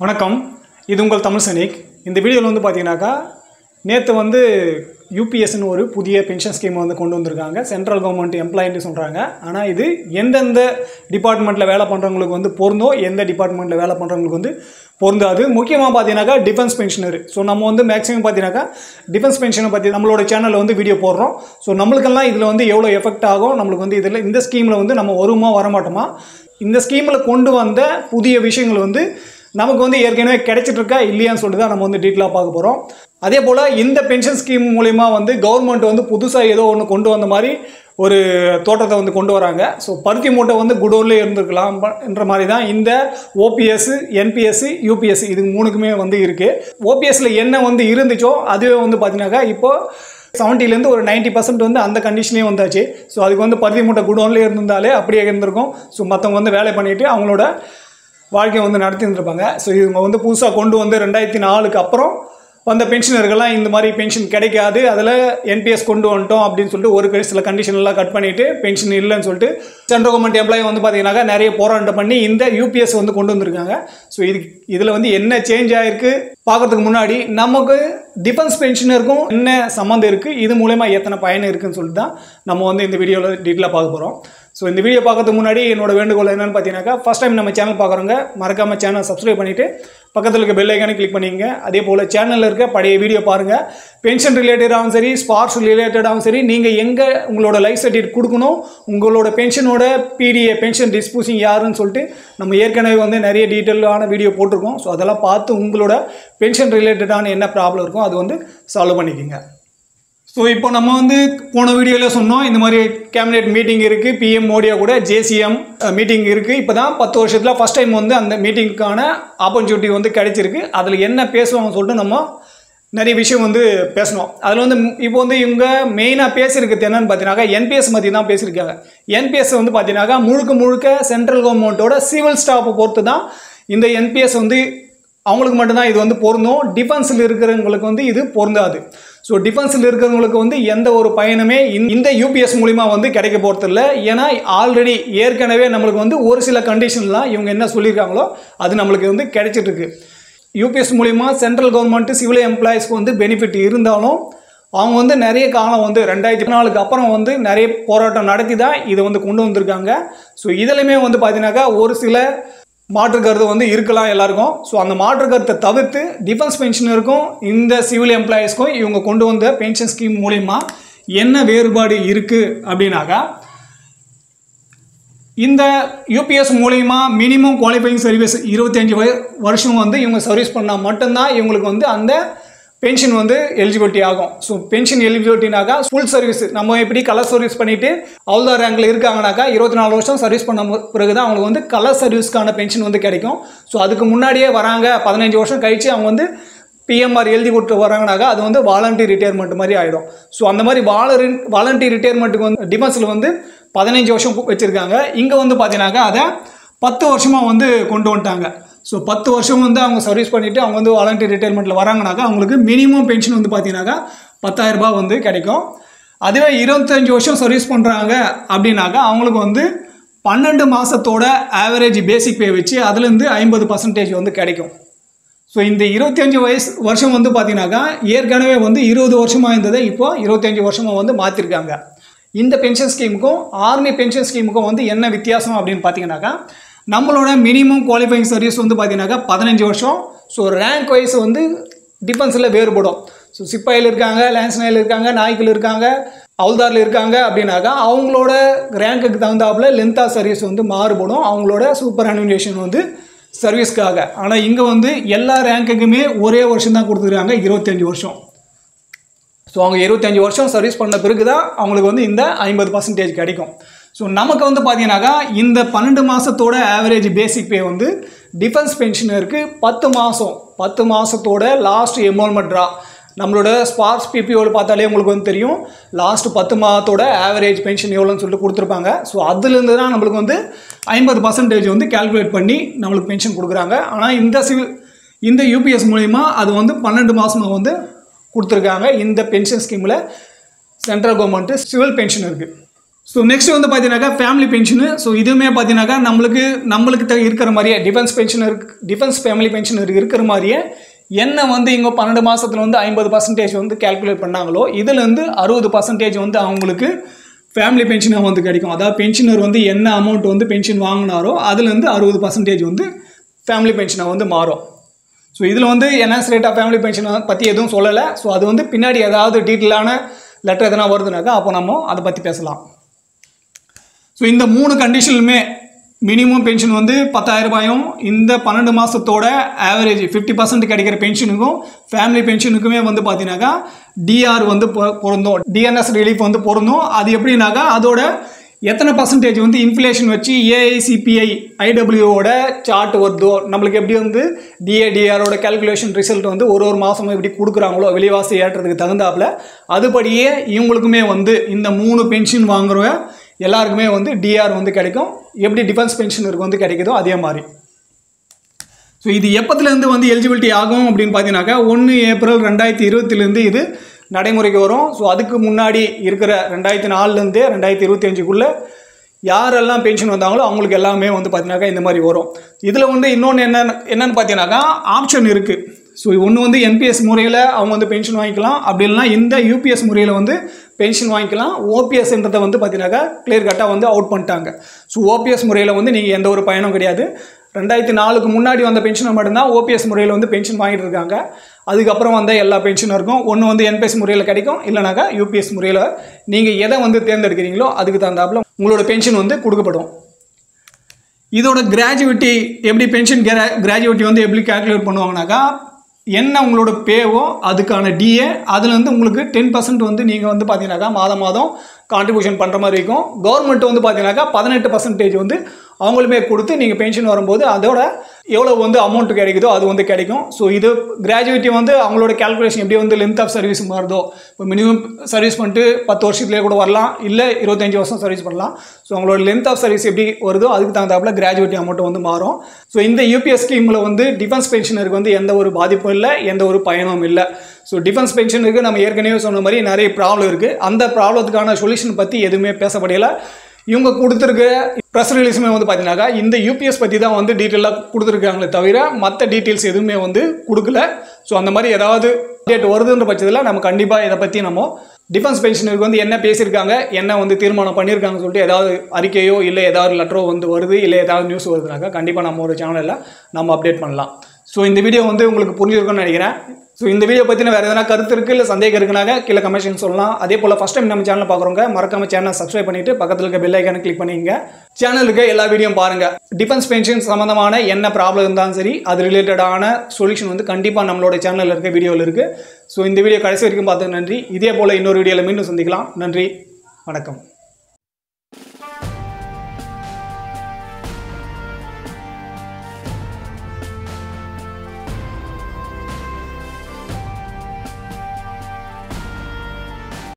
வணக்கம். இது உங்கள் தமிழ் சனிக். இந்த வீடியோவில் வந்து பார்த்தீங்கன்னாக்கா நேற்று வந்து யூபிஎஸ்ன்னு ஒரு புதிய பென்ஷன் ஸ்கீம் வந்து கொண்டு வந்திருக்காங்க. சென்ட்ரல் கவர்மெண்ட் எம்ப்ளாயின்னு சொல்கிறாங்க. ஆனால் இது எந்தெந்த டிபார்ட்மெண்ட்டில் வேலை பண்ணுறவங்களுக்கு வந்து பொருந்தோ, எந்த டிபார்ட்மெண்ட்டில் வேலை பண்ணுறவங்களுக்கு வந்து பொருந்தாது. முக்கியமாக பார்த்தீங்கன்னாக்கா டிஃபென்ஸ் பென்ஷனரு. ஸோ நம்ம வந்து மேக்ஸிமம் பார்த்தீங்கன்னாக்கா டிஃபென்ஸ் பென்ஷனை பற்றி நம்மளோட சேனலில் வந்து வீடியோ போடுறோம். ஸோ நம்மளுக்கெல்லாம் இதில் வந்து எவ்வளோ எஃபெக்ட் ஆகும், நம்மளுக்கு வந்து இதில் இந்த ஸ்கீமில் வந்து நம்ம வருமா வரமாட்டோமா, இந்த ஸ்கீமில் கொண்டு வந்த புதிய விஷயங்கள் வந்து நமக்கு வந்து ஏற்கனவே கிடைச்சிட்ருக்கா இல்லையான்னு சொல்லிட்டு தான் நம்ம வந்து டீட்டெயிலாக பார்க்க போகிறோம். அதே போல் இந்த பென்ஷன் ஸ்கீம் மூலிமா வந்து கவர்மெண்ட் வந்து புதுசாக ஏதோ ஒன்று கொண்டு வந்த மாதிரி ஒரு தோட்டத்தை வந்து கொண்டு வராங்க. ஸோ பருத்தி மூட்டை வந்து குடோன்லேயே இருந்திருக்கலாம் என்ற மாதிரி தான் இந்த ஓபிஎஸ், என்பிஎஸ், யூபிஎஸ் இது மூணுக்குமே வந்து இருக்குது. ஓபிஎஸ்ல என்ன வந்து இருந்துச்சோ அதுவே வந்து பார்த்தீங்கன்னாக்கா இப்போது 70% ஒரு 90% வந்து அந்த கண்டிஷன்லேயே வந்தாச்சு. ஸோ அதுக்கு வந்து பருத்தி மூட்டை குடோன்லேயே இருந்திருந்தாலே அப்படியே இருந்திருக்கும். ஸோ மற்றவங்க வந்து வேலை பண்ணிவிட்டு அவங்களோட வாழ்க்கையை வந்து நடத்திருந்துருப்பாங்க. ஸோ இவங்க வந்து புதுசாக கொண்டு வந்து 2004க்கு அப்புறம் வந்த பென்ஷனர்கள்லாம் இந்த மாதிரி பென்ஷன் கிடைக்காது, அதில் என்பிஎஸ் கொண்டு வந்துட்டோம் அப்படின்னு சொல்லிட்டு ஒரு சில கண்டிஷன்லாம் கட் பண்ணிவிட்டு பென்ஷன் இல்லைன்னு சொல்லிட்டு சென்ட்ரல் கவர்மெண்ட் எம்ப்ளாயி வந்து பார்த்தீங்கன்னாக்கா நிறைய போராட்டம் பண்ணி இந்த யூபிஎஸ் வந்து கொண்டு வந்திருக்காங்க. ஸோ இதில் வந்து என்ன சேஞ்ச் ஆகிருக்கு பார்க்கறதுக்கு முன்னாடி நமக்கு டிஃபென்ஸ் பென்ஷனருக்கும் என்ன சம்மந்தம் இருக்குது, இது மூலமா எத்தனை பயன் இருக்குதுன்னு சொல்லிட்டு தான் நம்ம வந்து இந்த வீடியோவில் டீட்டெயிலாக பார்க்க போகிறோம். ஸோ இந்த வீடியோ பார்க்கறதுக்கு முன்னாடி என்னோட வேண்டுகோள் என்னென்னு பார்த்தீங்கன்னாக்கா, ஃபஸ்ட் டைம் நம்ம சேனல் பார்க்குறவங்க மறக்காமல் சேனல் சப்ஸ்கிரைப் பண்ணிவிட்டு பக்கத்தில் இருக்க பெல் ஐக்கானை கிளிக் பண்ணிங்க. அதே போல் சேனலில் இருக்க பழைய வீடியோ பாருங்கள். பென்ஷன் ரிலேட்டடாகவும் சரி, ஸ்பார்ட்ஸ் ரிலேட்டடாகவும் சரி, நீங்கள் எங்கே உங்களோட லைஃப் சர்டிஃபிகேட் கொடுக்கணும், உங்களோட பென்ஷனோட பிடிஏ பென்ஷன் டிஸ்பூசிங் யாருன்னு சொல்லிட்டு நம்ம ஏற்கனவே வந்து நிறைய டீட்டெயிலான வீடியோ போட்டிருக்கோம். ஸோ அதெல்லாம் பார்த்து உங்களோட பென்ஷன் ரிலேட்டடான என்ன ப்ராப்ளம் இருக்கும் அது வந்து சால்வ் பண்ணிக்கோங்க. ஸோ இப்போ நம்ம வந்து போன வீடியோவில் சொன்னோம், இந்த மாதிரி கேபினெட் மீட்டிங் இருக்குது, பிஎம் மோடியா கூட ஜேசிஎம் மீட்டிங் இருக்குது. இப்போ தான் 10 வருஷத்தில் ஃபஸ்ட் டைம் வந்து அந்த மீட்டிங்க்கான ஆப்பர்ச்சுனிட்டி வந்து கிடைச்சிருக்கு. அதில் என்ன பேசுவாங்கன்னு சொல்லிட்டு நம்ம நிறைய விஷயம் வந்து பேசணும். அதில் வந்து இப்போ வந்து இவங்க மெயினாக பேசியிருக்கிறது என்னென்னு பார்த்தீங்கன்னாக்கா என்பிஎஸ் பற்றி தான் பேசியிருக்காங்க. என்பிஎஸ் வந்து பார்த்தீங்கன்னாக்கா முழுக்க சென்ட்ரல் கவர்மெண்ட்டோட சிவில் ஸ்டாஃபை பொறுத்து தான் இந்த என்பிஎஸ் வந்து அவங்களுக்கு மட்டும்தான் இது வந்து பொருந்தும். டிஃபென்ஸில் இருக்கிறவங்களுக்கு வந்து இது பொருந்தாது. ஸோ டிஃபென்ஸில் இருக்கிறவங்களுக்கு வந்து எந்த ஒரு பயனுமே இந்த யூபிஎஸ் மூலிமா வந்து கிடைக்க போகிறது இல்லை. ஏன்னா ஆல்ரெடி ஏற்கனவே நம்மளுக்கு வந்து ஒரு சில கண்டிஷன்லாம் இவங்க என்ன சொல்லியிருக்காங்களோ அது நம்மளுக்கு வந்து கிடைச்சிட்ருக்கு. யூபிஎஸ் மூலிமா சென்ட்ரல் கவர்மெண்ட்டு சிவில் எம்ப்ளாயிஸ்க்கு வந்து பெனிஃபிட் இருந்தாலும் அவங்க வந்து நிறைய காலம் வந்து 2004க்கு அப்புறம் வந்து நிறைய போராட்டம் நடத்தி தான் இதை வந்து கொண்டு வந்திருக்காங்க. ஸோ இதிலுமே வந்து பார்த்தீங்கன்னாக்கா ஒரு சில மாற்று கருத்து வந்து இருக்கலாம் எல்லாருக்கும். ஸோ அந்த மாற்று கருத்தை தவிர்த்து டிஃபென்ஸ் பென்ஷனருக்கும் இந்த சிவில் எம்ப்ளாயீஸ்க்கும் இவங்க கொண்டு வந்த பென்ஷன் ஸ்கீம் மூலிமா என்ன வேறுபாடு இருக்குது அப்படின்னாக்கா, இந்த யூபிஎஸ் மூலிமா மினிமம் குவாலிஃபைங் சர்வீஸ் 25 வருஷம் வந்து இவங்க சர்வீஸ் பண்ணால் மட்டும்தான் இவங்களுக்கு வந்து அந்த பென்ஷன் வந்து எலிஜிபிலிட்டி ஆகும். ஸோ பென்ஷன் எலிஜிபிலிட்டினாக்கா ஃபுல் சர்வீஸ், நம்ம எப்படி கலர் சர்வீஸ் பண்ணிவிட்டு அவ்வளோ ரேங்கில் இருக்காங்கனாக்கா 24 வருஷம் சர்வீஸ் பண்ண பிறகு தான் அவங்களுக்கு வந்து கலர் சர்வீஸ்க்கான பென்ஷன் வந்து கிடைக்கும். ஸோ அதுக்கு முன்னாடியே வராங்க, 15 வருஷம் கழித்து அவங்க வந்து பிஎம்ஆர் எழுதி கொடுத்து வராங்கனாக்கா அது வந்து வாலண்டரி ரிட்டையர்மெண்ட் மாதிரி ஆகிடும். ஸோ அந்த மாதிரி வாலண்டரி ரிட்டையர்மெண்ட்டுக்கு வந்து டிஃபென்ஸில் வந்து 15 வருஷம் வச்சுருக்காங்க. இங்கே வந்து பார்த்தீங்கன்னாக்கா அதை 10 வருஷமாக வந்து கொண்டு வந்துட்டாங்க. ஸோ 10 வருஷம் வந்து அவங்க சர்வீஸ் பண்ணிவிட்டு அவங்க வந்து வாலண்டரி ரிட்டையர்மெண்ட்டில் வராங்கனாக்கா அவங்களுக்கு மினிமம் பென்ஷன் வந்து பார்த்தீங்கன்னாக்கா 10,000 ரூபாய் வந்து கிடைக்கும். அதுவே 25 வருஷம் சர்வீஸ் பண்ணுறாங்க அப்படின்னாக்கா அவங்களுக்கு வந்து 12 மாதத்தோட ஆவரேஜ் பேசிக் பே வச்சு அதுலேருந்து 50% வந்து கிடைக்கும். ஸோ இந்த 25 வருஷம் வந்து பார்த்தீங்கன்னாக்கா ஏற்கனவே வந்து 20 வருஷமாக இருந்ததை இப்போ 25 வருஷமாக வந்து மாற்றிருக்காங்க. இந்த பென்ஷன் ஸ்கீமுக்கும் ஆர்மி பென்ஷன் ஸ்கீமுக்கும் வந்து என்ன வித்தியாசம் அப்படின்னு பார்த்தீங்கன்னாக்கா, நம்மளோட மினிமம் குவாலிஃபைங் சர்வீஸ் வந்து பார்த்தீங்கன்னாக்கா 15 வருஷம். ஸோ ரேங்க் வைஸ் வந்து டிஃபென்ஸில் வேறுபடும். ஸோ சிப்பாயில் இருக்காங்க, லேன்ஸ்னையில் இருக்காங்க, நாய்க்கில் இருக்காங்க, அவுல்தாரில் இருக்காங்க அப்படின்னாக்கா அவங்களோட ரேங்க்குக்கு தகுந்தாப்புல லென்த் ஆஃப் சர்வீஸ் வந்து மாறுபடும் அவங்களோட சூப்பர் அனுவேஷன் வந்து சர்வீஸ்க்காக. ஆனால் இங்கே வந்து எல்லா ரேங்க்குக்குமே ஒரே வருஷம் தான் கொடுத்துருக்காங்க, 25 வருஷம். ஸோ அவங்க 25 வருஷம் சர்வீஸ் பண்ண பிறகு தான் அவங்களுக்கு வந்து இந்த 50% கிடைக்கும். ஸோ நமக்கு வந்து பார்த்தீங்கன்னாக்கா இந்த 12 மாதத்தோட ஆவரேஜ் பேசிக் பே வந்து டிஃபென்ஸ் பென்ஷனருக்கு 10 மாதத்தோட லாஸ்ட் என்ரோல்மெண்ட் ட்ரா நம்மளோட ஸ்பார்க்ஸ் பிபிஓவில் பார்த்தாலே உங்களுக்கு வந்து தெரியும் லாஸ்ட் 10 மாதத்தோட ஆவரேஜ் பென்ஷன் எவ்வளோன்னு சொல்லிட்டு கொடுத்துருப்பாங்க. ஸோ அதுலேருந்து தான் நம்மளுக்கு வந்து 50% வந்து கால்குலேட் பண்ணி நம்மளுக்கு பென்ஷன் கொடுக்குறாங்க. ஆனால் இந்த யூபிஎஸ் மூலிமா அது வந்து 12 மாதமாக வந்து கொடுத்துருக்காங்க இந்த பென்ஷன் ஸ்கீமில் சென்ட்ரல் கவர்மெண்ட்டு சிவில் பென்ஷன் இருக்குது. ஸோ நெக்ஸ்ட் வந்து பார்த்தீங்கன்னாக்கா ஃபேமிலி பென்ஷனு. ஸோ இதுவுமே பார்த்தீங்கன்னாக்கா நம்மளுக்கு இருக்கிற மாதிரியே டிஃபென்ஸ் ஃபேமிலி பென்ஷன் இருக்கிற மாதிரியே என்ன வந்து இங்கே 12 மாதத்தில் வந்து 50% வந்து கேல்குலேட் பண்ணாங்களோ இதுலேருந்து 60% வந்து அவங்களுக்கு ஃபேமிலி பென்ஷனாக வந்து கிடைக்கும். அதாவது பென்ஷனர் வந்து என்ன அமௌண்ட் வந்து பென்ஷன் வாங்கினாரோ அதுலேருந்து 60% வந்து ஃபேமிலி பென்ஷனாக வந்து மாறும். ஸோ இதில் வந்து என்ஹான்ஸ் ரேட் ஆஃப் ஃபேமிலி பென்ஷனை பற்றி எதுவும் சொல்லலை. ஸோ அது வந்து பின்னாடி ஏதாவது டீட்டெயிலான லெட்டர் எதனா வருதுனாக்கா அப்போ நம்ம அதை பற்றி பேசலாம். ஸோ இந்த 3 கண்டிஷனுமே மினிமம் பென்ஷன் வந்து 10,000 ரூபாயும், இந்த 12 மாதத்தோட ஆவரேஜ் 50% கிடைக்கிற பென்ஷனுக்கும் ஃபேமிலி பென்ஷனுக்குமே வந்து பார்த்தீங்கன்னாக்கா டிஆர் வந்து பொருந்தும், டிஎன்எஸ் ரிலீஃப் வந்து பொருந்தும். அது எப்படின்னாக்கா அதோட எத்தனை பர்சன்டேஜ் வந்து இன்ஃப்ளேஷன் வச்சு ஏஐசிபிஐ ஐடபிள்யூவோட சார்ட் வருதோ, நம்மளுக்கு எப்படி வந்து டிஏடிஆரோட கேல்குலேஷன் ரிசல்ட் வந்து ஒரு மாதமும் எப்படி கொடுக்குறாங்களோ விலைவாசி ஏற்றதுக்கு தகுந்தாப்புல அதுபடியே இவங்களுக்குமே வந்து இந்த 3 பென்ஷன் வாங்குற எல்லாருக்குமே வந்து டிஆர் வந்து கிடைக்கும். எப்படி டிஃபென்ஸ் பென்ஷனருக்கு வந்து கிடைக்குதோ அதே மாதிரி. ஸோ இது எப்பத்துலேருந்து வந்து எலிஜிபிலிட்டி ஆகும் அப்படின்னு பார்த்தீங்கன்னாக்கா 1 ஏப்ரல் 2020 இது நடைமுறைக்கு வரும். ஸோ அதுக்கு முன்னாடி இருக்கிற 2004 2025 யாரெல்லாம் பென்ஷன் வந்தாங்களோ அவங்களுக்கு எல்லாமே வந்து பார்த்தீங்கன்னாக்கா இந்த மாதிரி வரும். இதில் வந்து இன்னொன்று என்னன்னு பார்த்தீங்கன்னாக்கா ஆப்ஷன் இருக்குது. ஸோ ஒன்று வந்து என்பிஎஸ் முறையில் அவங்க வந்து பென்ஷன் வாங்கிக்கலாம், அப்படி இல்லைனா இந்த யூபிஎஸ் முறையில் வந்து பென்ஷன் வாங்கிக்கலாம். ஓபிஎஸ்ன்றதை வந்து பார்த்தீங்கன்னாக்கா கிளியர் கட்டாக வந்து அவுட் பண்ணிட்டாங்க. ஸோ ஓபிஎஸ் முறையில் வந்து நீங்கள் எந்த ஒரு பயனும் கிடையாது. 2004 முன்னாடி வந்த பென்ஷனை மட்டும்தான் ஓபிஎஸ் முறையில் வந்து பென்ஷன் வாங்கிட்டு இருக்காங்க. அதுக்கப்புறம் வந்த எல்லா பென்ஷனும் இருக்கும். ஒன்று வந்து என்பிஎஸ் முறையில் கிடைக்கும், இல்லைனாக்கா யூபிஎஸ் முறையில் நீங்கள் எதை வந்து தேர்ந்தெடுக்கிறீங்களோ அதுக்கு தகுந்தாப்புல உங்களோட பென்ஷன் வந்து கொடுக்கப்படும். இதோட கிராஜுவிட்டி எப்படி பென்ஷன் கிராஜுவிட்டி வந்து எப்படி கால்குலேட் பண்ணுவாங்கனாக்கா என்ன உங்களோட பேவோ அதுக்கான டிஏ அதுலேருந்து உங்களுக்கு 10% வந்து நீங்கள் வந்து பார்த்தீங்கன்னாக்கா மாதம் கான்ட்ரிபியூஷன் பண்ணுற மாதிரி இருக்கும். கவர்மெண்ட் வந்து பார்த்தீங்கன்னாக்கா 18% வந்து அவங்களுமே கொடுத்து நீங்கள் பென்ஷன் வரும்போது அதோட எவ்வளோ வந்து அமௌண்ட் கிடைக்குதோ அது வந்து கிடைக்கும். ஸோ இது கிராஜுவிட்டி வந்து அவங்களோட கேல்குலேஷன் எப்படி வந்து லென்த் ஆஃப் சர்வீஸ் மாறுதோ, இப்போ மினிமம் சர்வீஸ் பண்ணிட்டு 10 வருஷத்துலேயே கூட வரலாம், இல்லை 25 வருஷம் சர்வீஸ் பண்ணலாம். ஸோ அவங்களோட லென்த் ஆஃப் சர்வீஸ் எப்படி வருதோ அதுக்கு தகுந்தாப்புல கிராஜுவிட்டி அமௌண்ட் வந்து மாறும். ஸோ இந்த யூபிஎஸ் ஸ்கீமில் வந்து டிஃபென்ஸ் பென்ஷனருக்கு வந்து எந்த ஒரு பாதிப்பும் இல்லை, எந்த ஒரு பயனும் இல்லை. ஸோ டிஃபென்ஸ் பென்ஷனுக்கு நம்ம ஏற்கனவே சொன்ன மாதிரி நிறைய ப்ராப்ளம் இருக்குது. அந்த ப்ராப்ளத்துக்கான சொல்யூஷன் பற்றி எதுவுமே பேசப்படையில. இவங்க கொடுத்துருக்க ப்ரெஸ் ரிலீஸுமே வந்து பார்த்தீங்கன்னாக்கா இந்த யூபிஎஸ் பற்றி தான் வந்து டீட்டெயிலாக கொடுத்துருக்காங்களே தவிர மற்ற டீட்டெயில்ஸ் எதுவுமே வந்து கொடுக்கல. ஸோ அந்த மாதிரி ஏதாவது டேட் வருதுன்ற பட்சத்தில் நம்ம கண்டிப்பாக இதை பற்றி நம்ம டிஃபென்ஸ் பென்ஷனருக்கு வந்து என்ன பேசியிருக்காங்க, என்ன வந்து தீர்மானம் பண்ணியிருக்காங்கன்னு சொல்லிட்டு ஏதாவது அறிக்கையோ இல்லை ஏதாவது லெட்டரோ வந்து வருது, இல்லை ஏதாவது நியூஸ் வருதுனாக்கா கண்டிப்பாக நம்ம ஒரு சேனலில் நம்ம அப்டேட் பண்ணலாம். ஸோ இந்த வீடியோ வந்து உங்களுக்கு புரிஞ்சிருக்கும்னு நினைக்கிறேன். ஸோ இந்த வீடியோ பற்றின வேறு எதனா கருத்து இருக்குது இல்லை சந்தேகம் இருக்குனாக்க கீழே கமெண்ட்ஸ் சொல்லலாம். அதே போல் ஃபஸ்ட் டைம் நம்ம சேனலை பார்க்குறவங்க மறக்காம சேனல் சப்ஸ்கிரைப் பண்ணிவிட்டு பக்கத்தில் இருக்க பெல் ஐக்கானை கிளிக் பண்ணிங்க. சேனலுக்கு எல்லா வீடியோ பாருங்கள். டிஃபென்ஸ் பென்ஷன் சம்மந்தமான என்ன ப்ராப்ளம் இருந்தாலும் சரி அது ரிலேட்டடான சொல்யூஷன் வந்து கண்டிப்பாக நம்மளோட சேனலில் இருக்க வீடியோவில் இருக்குது. ஸோ இந்த வீடியோ கடைசி வரைக்கும் பார்த்தது நன்றி. இதே போல் இன்னொரு வீடியோவில் மீண்டும் சந்திக்கலாம். நன்றி, வணக்கம்.